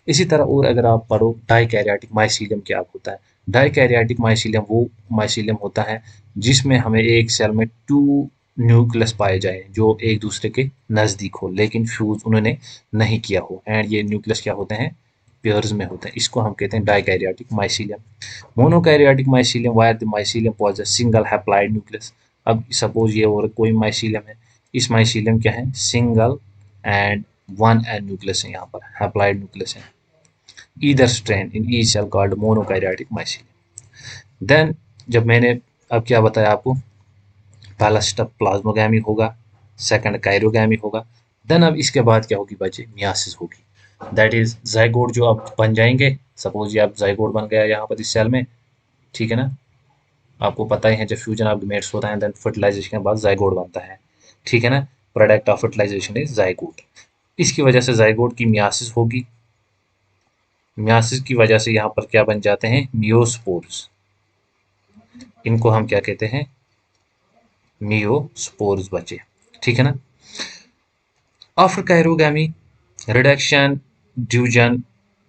इसी तरह और अगर आप पढ़ो डाइकैरियोटिक माइसीलियम क्या होता है, डाइकैरियोटिक माइसीलियम वो माइसीलियम होता है जिसमें हमें एक सेल में टू न्यूक्लियस पाए जाए जो एक दूसरे के नज़दीक हो लेकिन फ्यूज उन्होंने नहीं किया हो, एंड ये न्यूक्लियस क्या होते हैं, पेयर्स में होते हैं। इसको हम कहते हैं dikaryotic mycelium. Monokaryotic mycelium, where the mycelium possesses single haploid nucleus. अब सपोज ये और कोई माइसीलियम है, इस माइसीलियम क्या है, single and one n nucleus है, यहाँ पर हैप्लॉइड न्यूक्लियस है। Either strand in each cell called monokaryotic mycelium. Then जब मैंने अब क्या बताया आपको, पहला स्टेप प्लाज्मोगैमी होगा, सेकंड कायरोगैमी होगा, देन अब इसके बाद क्या होगी बच्चे, मियासिस होगी। दैट इज जाइगोट जो अब बन जाएंगे, सपोज ये अब जाइगोट बन गया यहाँ पर इस सेल में, ठीक है ना। आपको पता ही है जब फ्यूजन ऑफ गैमेट्स होता है देन फर्टिलाइजेशन के बाद जाइगोट बनता है, ठीक है ना। Product of fertilization is zygote. इसकी वजह से जाइगोट की मियासिस होगी, मियासिस की वजह से यहाँ पर क्या बन जाते हैं, मियोस्पोर्स। इनको हम क्या कहते हैं, मियोस्पोर्स बचे, ठीक है ना। After chirogamy, reduction division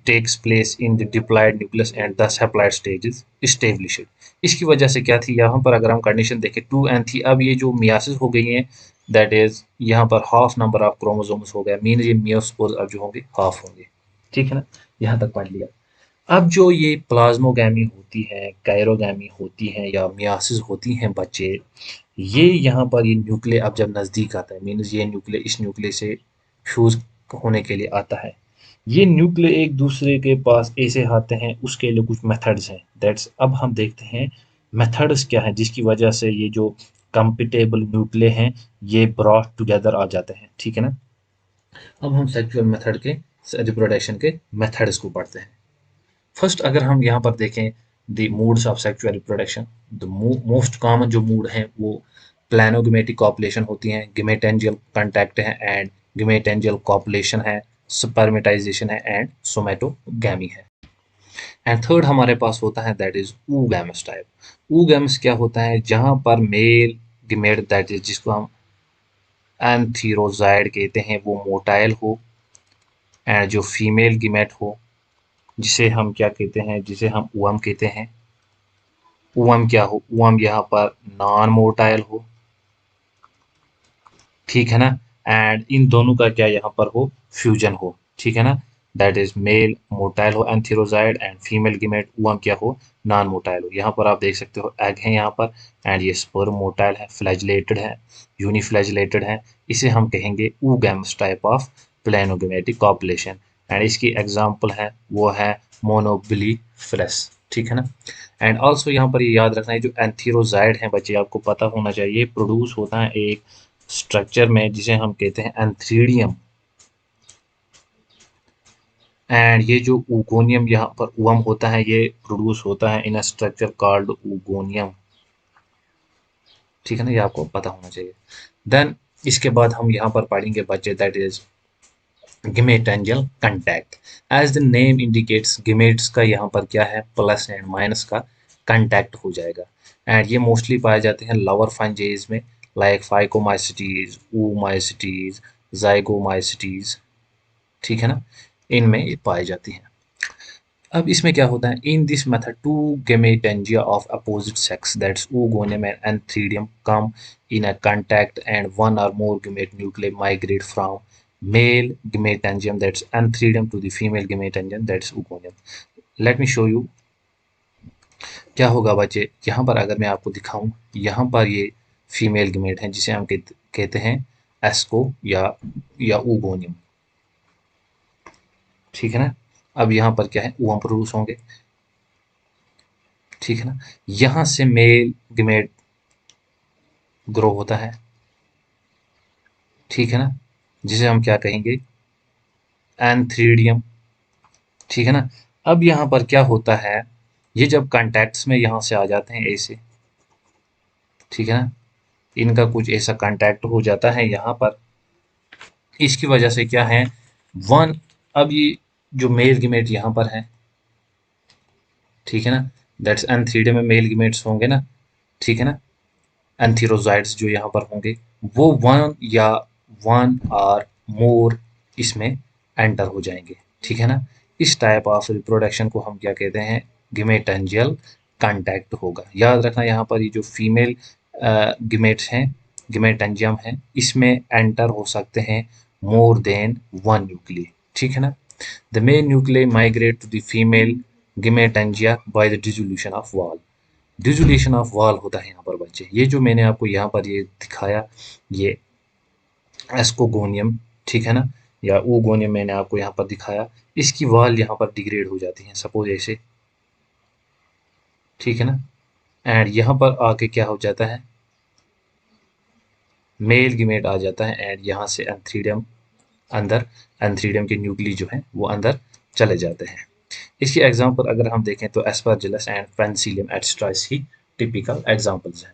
takes place in the diploid nucleus and thus haploid stage is established। इसकी वजह से क्या थी, यहाँ पर अगर हम कंडीशन देखें 2 एंड थी, अब ये जो मियासिस हो गई है दैट इज यहाँ पर हाफ नंबर ऑफ क्रोमोसोम्स हो गया, मीन ये मियोस्पोर अब जो होंगे हाफ होंगे, ठीक है ना। यहाँ तक पढ़ लिया। अब जो ये प्लाज्मोगैमी होती है, कायरोगैमी होती है या मियासिस होती हैं बच्चे, ये यहाँ पर ये न्यूक्लियस अब जब नज़दीक आता है, मीन्स ये न्यूक्लियस इस न्यूक्लियस से फ्यूज होने के लिए आता है। ये न्यूक्लियस एक दूसरे के पास ऐसे आते हैं, उसके लिए कुछ मेथड्स हैं। दैट्स अब हम देखते हैं मेथड्स क्या है जिसकी वजह से ये जो कंपिटेबल न्यूक्लियस हैं ये ब्रॉट टुगेदर आ जाते हैं, ठीक है ना। अब हम सेक्सुअल मेथड के, रिप्रोडक्शन के मेथड्स को पढ़ते हैं। फर्स्ट अगर हम यहाँ पर देखें the moods of sexual reproduction, the most common जो मूड हैं वो प्लानोगेमेटिक कॉपुलेशन होती हैं, गिमेटेंजियल कांटेक्ट है एंड गिमेटेंजियल कॉपुलेशन है, स्पर्मेटाइजेशन है एंड सोमेटोगैमी है। एंड थर्ड हमारे पास होता है that is oogamous type. oogamous क्या होता है, जहाँ पर मेल गिमेट दैट इज जिसको हम एंथीरोजाइड कहते हैं वो मोटाइल हो, एंड जो फीमेल गिमेट हो जिसे हम क्या कहते हैं, जिसे हम उवम कहते हैं, उवम क्या हो, उवम यहाँ पर नॉन मोटाइल हो, ठीक है ना। एंड इन दोनों का क्या यहाँ पर हो, फ्यूजन हो, ठीक है ना। दैट इज मेल मोटाइल हो एंथीरोजाइड एंड फीमेल गिमेट उवम क्या हो, नॉन मोटाइल हो। यहाँ पर आप देख सकते हो एग है यहाँ पर, एंड ये स्पर्म मोटाइल है, फ्लैजिलेटेड है, यूनिफ्लैजिलेटेड है। इसे हम कहेंगे oogamous type of planogametic copulation. And इसकी एग्जाम्पल है वो है मोनोबिलीफेरस, ठीक है ना। एंड ऑल्सो यहाँ पर ये याद रखना है जो एंथीरोजाइड है बच्चे, आपको पता होना चाहिए, प्रोड्यूस होता है एक स्ट्रक्चर में जिसे हम कहते हैं एंथ्रीडियम, एंड ये जो ऊगोनियम यहाँ पर उवम होता है ये प्रोड्यूस होता है इन अ स्ट्रक्चर कॉल्ड ऊगोनियम, ठीक है ना, ये आपको पता होना चाहिए। देन इसके बाद हम यहाँ पर पढ़ेंगे बच्चे that is gametangial contact. As the name indicates, gametes का यहाँ पर क्या है, प्लस एंड माइनस का कंटैक्ट हो जाएगा। एंड ये मोस्टली पाए जाते हैं लवर फंजेज में, लाइक फाइकोमाइसिटीज, oomacetes, जाइगोमाइसिटीज, ठीक है ना, इनमें ये पाई जाती हैं। अब इसमें क्या होता है, in this method two gametangia of opposite sex that's oogonia and antheridium come in a contact and one or more gamete nuclei migrate from male gametangium that's antheridium to the female gametangium that's oogonium. Let me show you क्या होगा बच्चे। यहाँ पर अगर मैं आपको दिखाऊं, यहाँ पर ये फीमेल गेमेट है जिसे हम कहते हैं एस्को या oogoनियम, ठीक है ना। अब यहाँ पर क्या है, ओवम प्रोड्यूस होंगे, ठीक है ना। यहाँ से मेल गेमेट ग्रो होता है, ठीक है ना, जिसे हम क्या कहेंगे, एंथ्रीडियम, ठीक है ना। अब यहाँ पर क्या होता है, ये जब कॉन्टैक्ट्स में यहाँ से आ जाते हैं ऐसे, ठीक है ना, इनका कुछ ऐसा कॉन्टैक्ट हो जाता है यहाँ पर, इसकी वजह से क्या है, वन, अब ये जो मेल गेमेट यहाँ पर है, ठीक है ना, दैट्स एंथ्रीडियम में मेल गेमेट्स होंगे ना, ठीक है ना, एंथीरोजाइड्स जो यहाँ पर होंगे, वो वन और मोर इसमें एंटर हो जाएंगे, ठीक है ना। इस टाइप ऑफ रिप्रोडक्शन को हम क्या कहते हैं, गिमेटेंजियल कांटेक्ट होगा। याद रखना यहाँ पर ये जो फीमेल गिमेट्स हैं, गिमेटेंजियम है, इसमें एंटर हो सकते हैं मोर देन वन न्यूक्लिय, ठीक है ना। The male nuclei migrate to the female gametangia by the dissolution of wall. Dissolution of wall होता है यहाँ पर बच्चे, ये जो मैंने आपको यहाँ पर ये दिखाया, ये एस्कोगोनियम, ठीक है ना, या oogoनियम मैंने आपको यहाँ पर दिखाया, इसकी वॉल यहाँ पर डिग्रेड हो जाती है सपोज ऐसे, ठीक है ना। एंड यहाँ पर आके क्या हो जाता है, मेल गिमेट आ जाता है एंड यहाँ से एंथ्रीडियम अंदर, एंथ्रीडियम के न्यूक्ली जो है वो अंदर चले जाते हैं। इसकी एग्जांपल अगर हम देखें तो एस्परजिलस एंड पेनिसिलियम एटसेट्रा इसकी टिपिकल एग्जांपल्स हैं।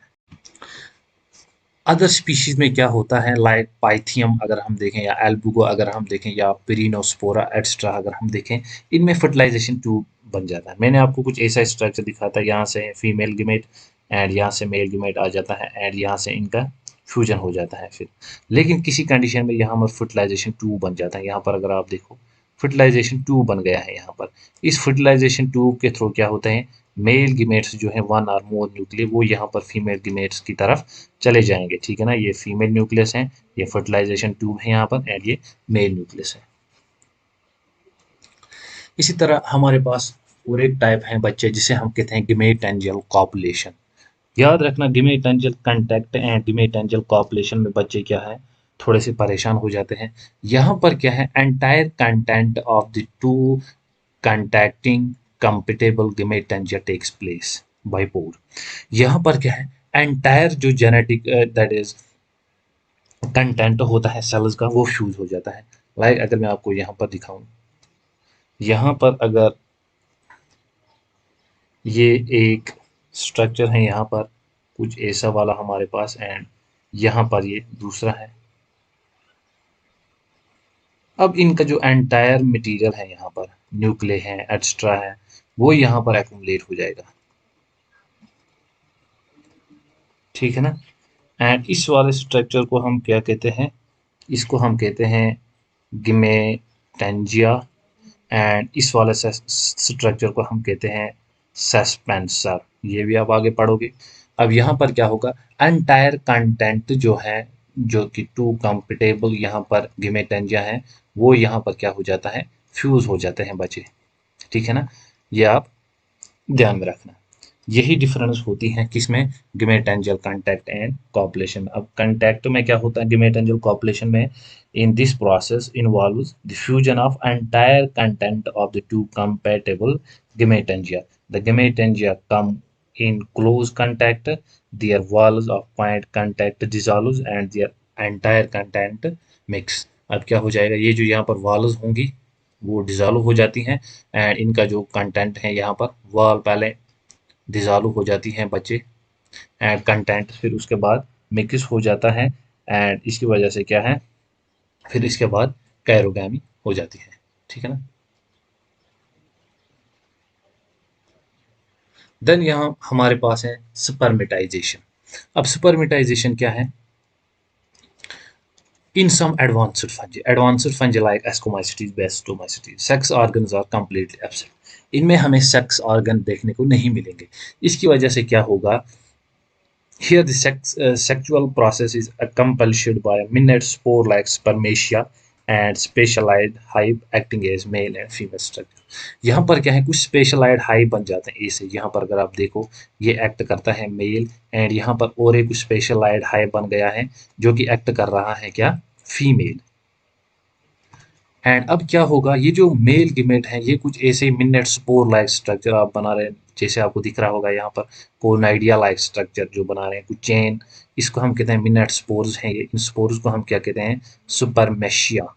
अदर स्पीशीज में क्या होता है, लाइक पाइथियम अगर हम देखें, या एल्बुगो अगर हम देखें, या पेरिनोस्पोरा एटसेट्रा अगर हम देखें, इनमें फर्टिलाइजेशन ट्यूब बन जाता है। मैंने आपको कुछ ऐसा स्ट्रक्चर दिखा था, यहाँ से फीमेल गिमेट एंड यहाँ से मेल गिमेट आ जाता है एंड यहाँ से इनका फ्यूजन हो जाता है फिर, लेकिन किसी कंडीशन में यहाँ पर फर्टिलाइजेशन ट्यूब बन जाता है। यहाँ पर अगर आप देखो फर्टिलाइजेशन ट्यूब बन गया है यहाँ पर। इस फर्टिलाइजेशन ट्यूब के थ्रू क्या होता है, मेल गिमेट्स जो है वन और मोर न्यूक्लियर वो यहाँ पर फीमेल गिमेट्स की तरफ चले जाएंगे, ठीक है ना। ये फीमेल न्यूक्लियस है, ये फर्टिलाइजेशन ट्यूब है यहाँ पर, एंड ये मेल न्यूक्लियस है। इसी तरह हमारे पास और एक टाइप है बच्चे जिसे हम कहते हैं गिमेटेंजियल कॉपुलेशन। याद रखना गिमेटेंजियल कांटेक्ट एंड गिमेटेंजियल कॉपुलेशन में बच्चे क्या है, थोड़े से परेशान हो जाते हैं। यहाँ पर क्या है, entire content of the to contacting compatible gametangia takes place by pore। यहाँ पर क्या है, एंटायर जो जेनेटिक दैट इज कंटेंट होता है सेल्स का वो फ्यूज हो जाता है। लाइक अगर मैं आपको यहाँ पर दिखाऊं, यहाँ पर अगर ये एक स्ट्रक्चर है, यहाँ पर कुछ ऐसा वाला हमारे पास, एंड यहाँ पर ये दूसरा है। अब इनका जो एंटायर मटेरियल है यहाँ पर, न्यूक्लिय है एक्स्ट्रा है, वो यहाँ पर एक्यूमुलेट हो जाएगा, ठीक है ना। एंड इस वाले स्ट्रक्चर को हम क्या कहते हैं, इसको हम कहते हैं गिमेटेंजिया, एंड इस वाले स्ट्रक्चर को हम कहते हैं सस्पेंसर। ये भी आप आगे पढ़ोगे। अब यहाँ पर क्या होगा, एंटायर कंटेंट जो है, जो कि टू कंपेटेबल यहाँ पर गिमेटेंजिया है, वो यहाँ पर क्या हो जाता है, फ्यूज हो जाते हैं बच्चे, ठीक है ना। ये आप ध्यान में रखना। यही डिफरेंस होती है किसमें, गिमेटेंजियल कांटेक्ट एंड कॉपुलेशन में। अब कांटेक्ट में क्या होता है, गिमेटेंजियल कॉपुलेशन में, in this process involves the fusion of entire content of the two compatible gametangia. The gametangia come in close contact, their walls of point contact dissolves and their entire content mix। अब क्या हो जाएगा, ये जो यहाँ पर walls होंगी वो डिजॉल्व हो जाती हैं, एंड इनका जो कंटेंट है यहाँ पर, वॉल पहले डिजॉल्व हो जाती हैं बच्चे, एंड कंटेंट फिर उसके बाद मिक्स हो जाता है, एंड इसकी वजह से क्या है, फिर इसके बाद कैरोगैमी हो जाती है, ठीक है ना। देन यहाँ हमारे पास है स्पर्मेटाइजेशन। अब स्पर्मेटाइजेशन क्या है, In some advanced fungi like Ascomycetes, Bastomycetes, sex organs are completely absent. इनमें हमें सेक्स ऑर्गन देखने को नहीं मिलेंगे। इसकी वजह से क्या होगा? Here the sexual process is accomplished by a minute spore-like spermatia and specialized hive acting as male and female structure. यहाँ पर क्या है, कुछ स्पेशलाइज्ड हाइव बन जाते हैं ऐसे। यहाँ पर अगर आप देखो ये एक्ट करता है मेल, एंड यहाँ पर और एक स्पेशलाइज्ड हाइव बन गया है जो कि एक्ट कर रहा है क्या, फीमेल। एंड अब क्या होगा, ये जो मेल गिमेट है ये कुछ ऐसे मिनट स्पोर लाइक स्ट्रक्चर आप बना रहे हैं, जैसे आपको दिख रहा होगा यहाँ पर कोनाइडिया लाइक स्ट्रक्चर जो बना रहे हैं कुछ चेन, इसको हम कहते हैं मिनट स्पोर्स हैं ये। इन स्पोर्स को हम क्या कहते हैं, सुपरमेशिया।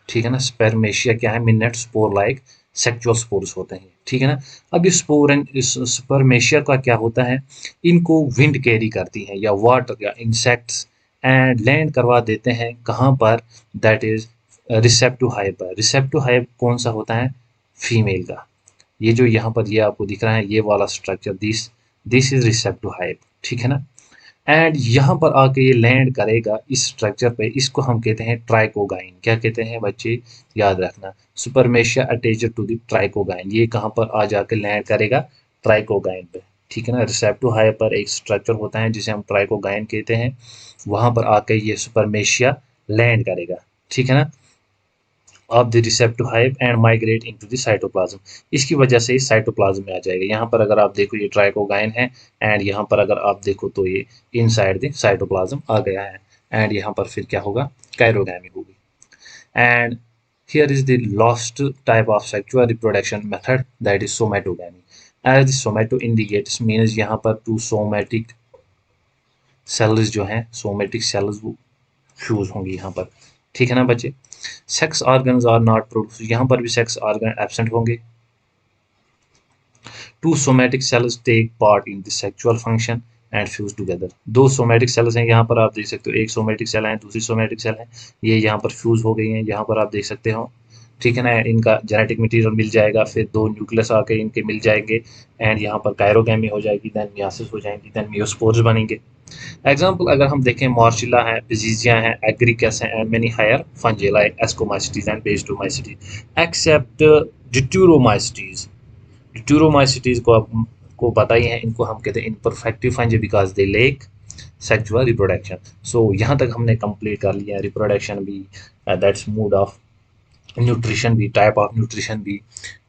ठीक है ना, स्पेरमेशिया क्या है, minute spore like sexual spores होते हैं, ठीक है ना। अब ये स्पोर एंड इस स्पर्मेशिया का क्या होता है, इनको विंड कैरी करती हैं या वाटर या इंसेक्ट्स, एंड लैंड करवा देते हैं कहाँ पर, दैट इज रिसेप्टिव हाइव पर। रिसेप्टिव हाइव कौन सा होता है, फीमेल का। ये जो यहाँ पर ये आपको दिख रहा है ये वाला structure, this this is receptive hive, ठीक है ना। एंड यहाँ पर आके ये लैंड करेगा इस स्ट्रक्चर पे, इसको हम कहते हैं ट्राइकोगाइन। क्या कहते हैं बच्चे, याद रखना, सुपरमेशिया अटैच्ड टू द ट्राइकोगाइन। ये कहाँ पर आ जाके लैंड करेगा, ट्राइकोगाइन पे, ठीक है ना। रिसेप्टिव हाइव पर एक स्ट्रक्चर होता है जिसे हम ट्राइकोगाइन कहते हैं, वहां पर आके ये सुपरमेशिया लैंड करेगा, ठीक है ना, of the receptive hive and migrate into the cytoplasm. इसकी वजह से साइटोप्लाज्म में आ जाएगा। यहाँ पर अगर आप देखो ये ट्राइकोगाइन है, एंड यहाँ पर अगर आप देखो तो ये इनसाइड द साइटोप्लाज्म आ गया है, एंड यहाँ पर फिर क्या होगा, काइरोगैमी होगी। And here is the last type of sexual reproduction method, that is somatogamy. As the somato indicates means यहाँ पर टू सोमैटिक सेल्स जो हैं, सोमैटिक सेल्स वो फ्यूज होंगी यहाँ पर, ठीक है ना बच्चे। Sex organs are not produce, यहाँ पर भी सेक्स ऑर्गन एब्सेंट होंगे। Two somatic cells take part in the sexual function and fuse together. दो सोमैटिक सेल्स हैं यहाँ पर आप देख सकते हो, एक सोमैटिक सेल है दूसरी सोमैटिक सेल है, ये यहाँ पर फ्यूज हो गई हैं, यहाँ पर आप देख सकते हो, ठीक है ना। इनका जेनेटिक मटेरियल मिल जाएगा, फिर दो न्यूक्लियस आके इनके मिल जाएंगे, एंड यहाँ पर कायरोगैमी हो जाएगी, देन मियासिस हो जाएंगी, देन मियोस्पोर्स बनेंगे। एग्जाम्पल अगर हम देखें, मार्चिला है, पिजीजिया है, एग्रिकस है, and many higher fungi like ascomycetes and basidiomycetes except deuteromycetes. Deuteromycetes को आपको पता ही है, इनको हम कहते हैं imperfective fungi because they lack sexual reproduction. So यहाँ तक हमने कंप्लीट कर लिया, रिप्रोडक्शन भी, दैट्स मूड ऑफ न्यूट्रिशन भी, टाइप ऑफ न्यूट्रिशन भी,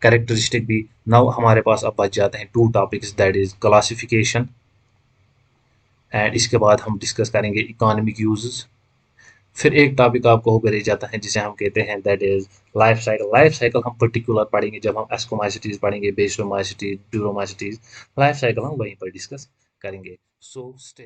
कैरेक्टरिस्टिक भी। नाउ हमारे पास अब बच जाते हैं two topics, that is classification, and इसके बाद हम डिस्कस करेंगे इकोनॉमिक यूजेस। फिर एक टॉपिक आपको होकर रह जाता है जिसे हम कहते हैं that is life cycle. Life cycle हम पर्टिकुलर पढ़ेंगे जब हम एस्कोमाइसिटीज पढ़ेंगे, बेस्टोमाइसिटीज, ड्यूरोमाइसिटीज। लाइफ साइकिल हम वहीं पर डिस्कस करेंगे। So stay